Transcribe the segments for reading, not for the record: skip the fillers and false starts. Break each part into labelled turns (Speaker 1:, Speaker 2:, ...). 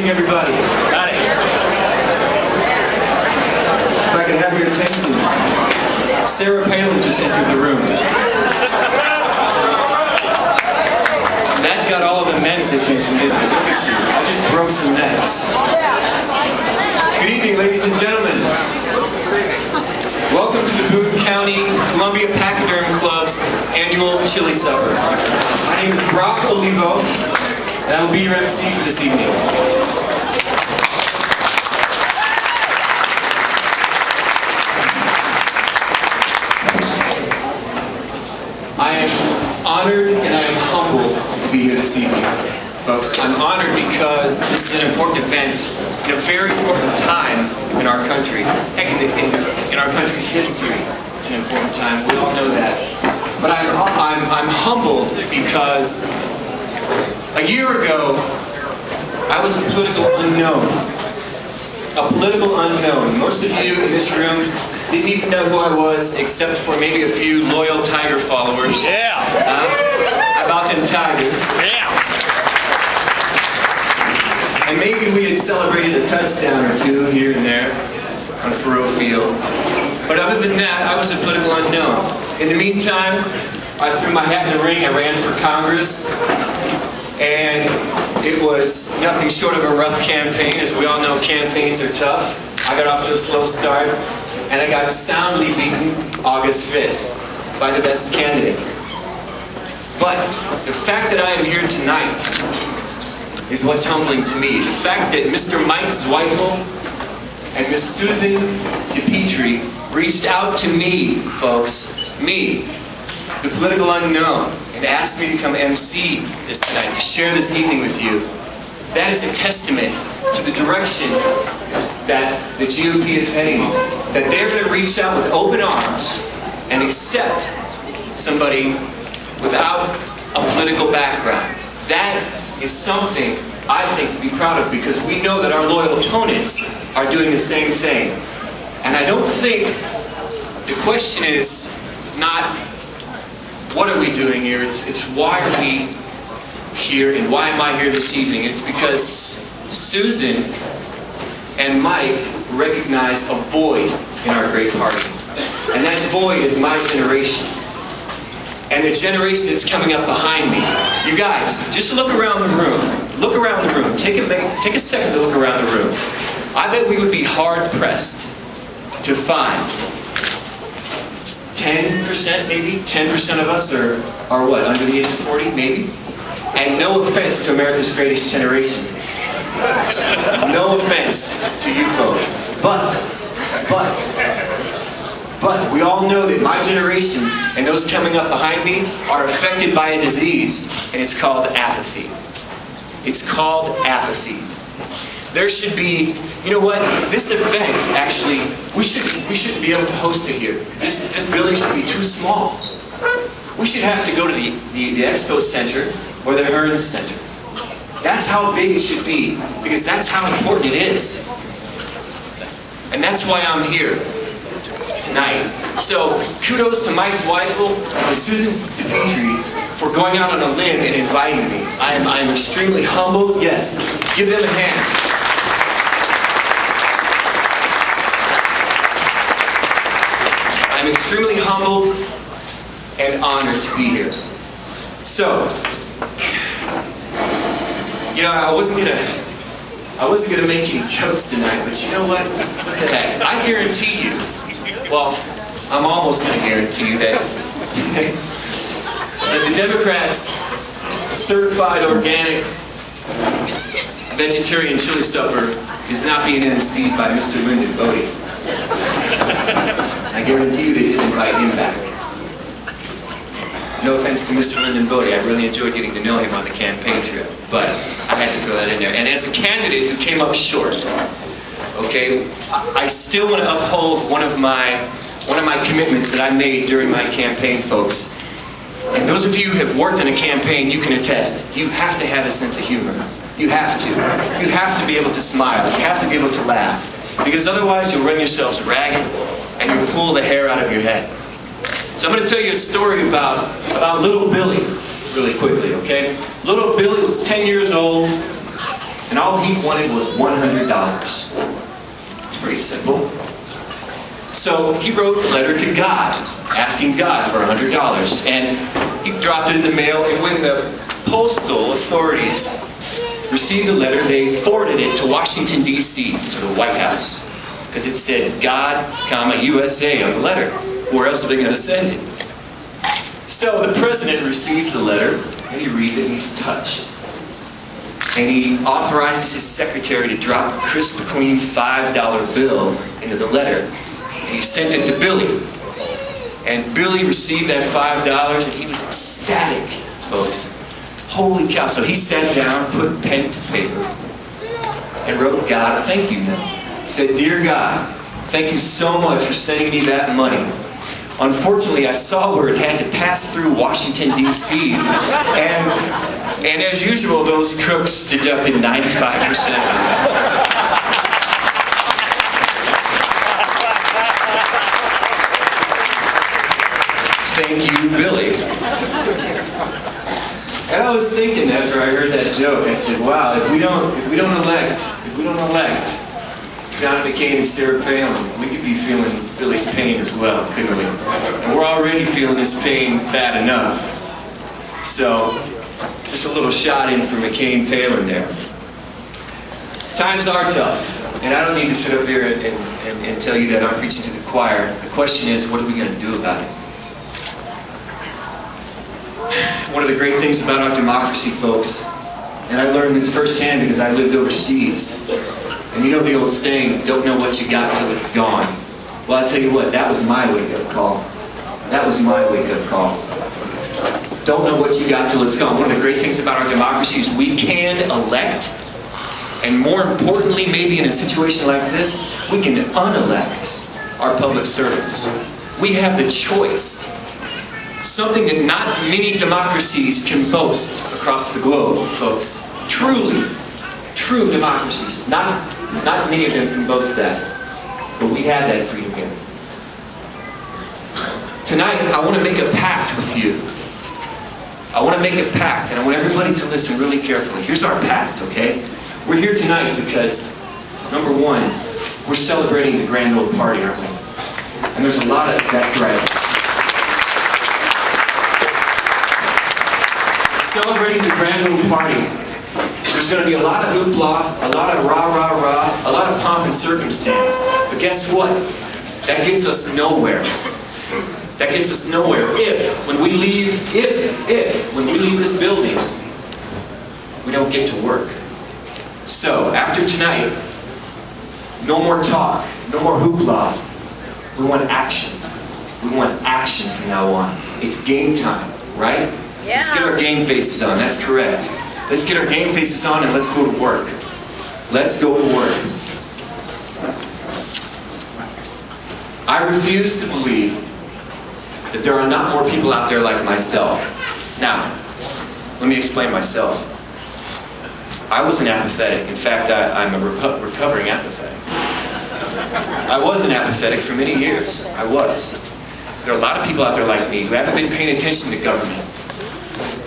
Speaker 1: evening, everybody. Got it. If I could have your attention. Sarah Palin just entered the room. That got all of the men's attention, didn't it? Look at you. I just broke some necks. Good evening, ladies and gentlemen. Welcome to the Boone County Columbia Pachyderm Club's annual chili supper. My name is Brock Olivo, and I will be your MC for this evening. I am honored and I am humbled to be here this evening, folks. I'm honored because this is an important event in a very important time in our country. Heck, in our country's history, it's an important time. We all know that. But I'm humbled because a year ago, I was a political unknown. A political unknown. Most of you in this room didn't even know who I was, except for maybe a few loyal Tiger followers.
Speaker 2: Yeah.
Speaker 1: About them Tigers.
Speaker 2: Yeah.
Speaker 1: And maybe we had celebrated a touchdown or two here and there on Faroe Field. But other than that, I was a political unknown. In the meantime, I threw my hat in the ring. I ran for Congress. And it was nothing short of a rough campaign. As we all know, campaigns are tough. I got off to a slow start. And I got soundly beaten August 5th by the best candidate. But the fact that I am here tonight is what's humbling to me. The fact that Mr. Mike Zweifel and Miss Susan DePetrie reached out to me, folks, me, the political unknown, and asked me to come MC this tonight, to share this evening with you. That is a testament to the direction that the GOP is heading in. That they're going to reach out with open arms and accept somebody without a political background. That is something I think to be proud of, because we know that our loyal opponents are doing the same thing. And I don't think the question is not what are we doing here, it's why are we here and why am I here this evening. It's because Susan and Mike recognize a void in our great party. And that void is my generation. And the generation that's coming up behind me. You guys, just look around the room. Look around the room. Take a second to look around the room. I bet we would be hard-pressed to find 10% maybe? 10% of us are what, under the age of 40 maybe? And no offense to America's greatest generation. No offense to you folks. But we all know that my generation and those coming up behind me are affected by a disease, and it's called apathy. It's called apathy. There should be, you know what, this event actually, we shouldn't be able to host it here. This building should be too small. We should have to go to the Expo Center or the Hearns Center. That's how big it should be, because that's how important it is. And that's why I'm here tonight. So kudos to Mike Zweifel and Susan DePetrie for going out on a limb and inviting me. I am extremely humbled. Yes, give them a hand. I'm extremely humbled and honored to be here. So, you know, I wasn't gonna make any jokes tonight, but you know what? Look at that. I guarantee you, well, I'm almost gonna guarantee you that, that the Democrats' certified organic vegetarian chili supper is not being emceed by Mr. Lyndon Bodie. I guarantee you they didn't invite him back. No offense to Mr. Lyndon Bodie, I really enjoyed getting to know him on the campaign trail, but I had to throw that in there. And as a candidate who came up short, okay, I still want to uphold one of my commitments that I made during my campaign, folks. And those of you who have worked in a campaign, you can attest. You have to have a sense of humor. You have to. You have to be able to smile. You have to be able to laugh. Because otherwise you'll run yourselves ragged and you'll pull the hair out of your head. So I'm going to tell you a story about little Billy, really quickly, okay? Little Billy was 10 years old, And all he wanted was $100. It's pretty simple. So he wrote a letter to God, asking God for $100. And he dropped it in the mail, and when the postal authorities received the letter, they forwarded it to Washington, D.C., to the White House. Because it said, God, USA on the letter. Where else are they going to send it? So the president receives the letter, and he reads it, and he's touched. And he authorizes his secretary to drop a crisp, clean $5 bill into the letter. And he sent it to Billy. And Billy received that $5, and he was ecstatic, folks. Holy cow. So he sat down, put pen to paper, and wrote God a thank you note. He said, Dear God, thank you so much for sending me that money. Unfortunately, I saw where it had to pass through Washington, D.C. And as usual, those crooks deducted 95% of it. Thank you, Billy. And I was thinking after I heard that joke, I said, wow, if we don't elect John McCain and Sarah Palin, we could be feeling Billy's pain as well, couldn't we? And we're already feeling this pain bad enough. So, just a little shot in for McCain-Palin there. Times are tough, and I don't need to sit up here and tell you that I'm preaching to the choir. The question is, what are we going to do about it? One of the great things about our democracy, folks, and I learned this firsthand because I lived overseas. And you know the old saying, don't know what you got till it's gone. Well, I'll tell you what, that was my wake-up call. That was my wake-up call. Don't know what you got till it's gone. One of the great things about our democracy is we can elect, and more importantly, maybe in a situation like this, we can unelect our public servants. We have the choice. Something that not many democracies can boast across the globe, folks. Truly, true democracies. Not many of them can boast that. But we have that freedom here. Tonight, I want to make a pact with you. I want to make a pact, and I want everybody to listen really carefully. Here's our pact, okay? We're here tonight because, number one, we're celebrating the grand old party, aren't we? And there's a lot of, that's right. Celebrating the grand old party. There's going to be a lot of hoopla, a lot of rah-rah-rah, a lot of pomp and circumstance. But guess what? That gets us nowhere. That gets us nowhere if, when we leave this building, we don't get to work. So, after tonight, no more talk, no more hoopla. We want action. We want action from now on. It's game time, right? Yeah. Let's get our game faces on, that's correct. Let's get our game faces on and let's go to work. Let's go to work. I refuse to believe that there are not more people out there like myself. Now, let me explain myself. I wasn't apathetic. In fact, I'm a recovering apathetic. I wasn't apathetic for many years. I was. There are a lot of people out there like me who haven't been paying attention to government,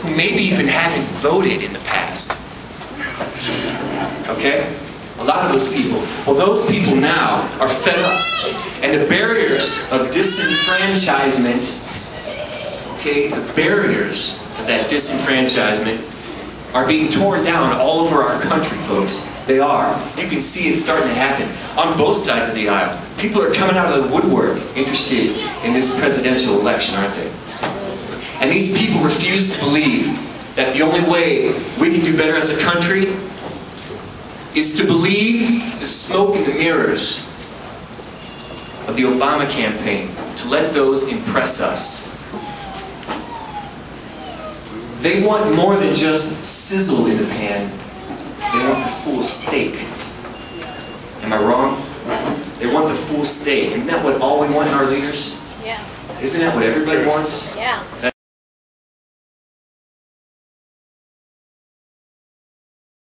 Speaker 1: who maybe even haven't voted in the past. Okay? A lot of those people. Well, those people now are fed up. And the barriers of disenfranchisement, okay, the barriers of that disenfranchisement are being torn down all over our country, folks. They are. You can see it starting to happen on both sides of the aisle. People are coming out of the woodwork interested in this presidential election, aren't they? And these people refuse to believe that the only way we can do better as a country is to believe the smoke and the mirrors of the Obama campaign, to let those impress us. They want more than just sizzle in the pan. They want the full steak. Am I wrong? They want the full steak. Isn't that what all we want in our leaders?
Speaker 2: Yeah.
Speaker 1: Isn't that what everybody wants?
Speaker 2: Yeah.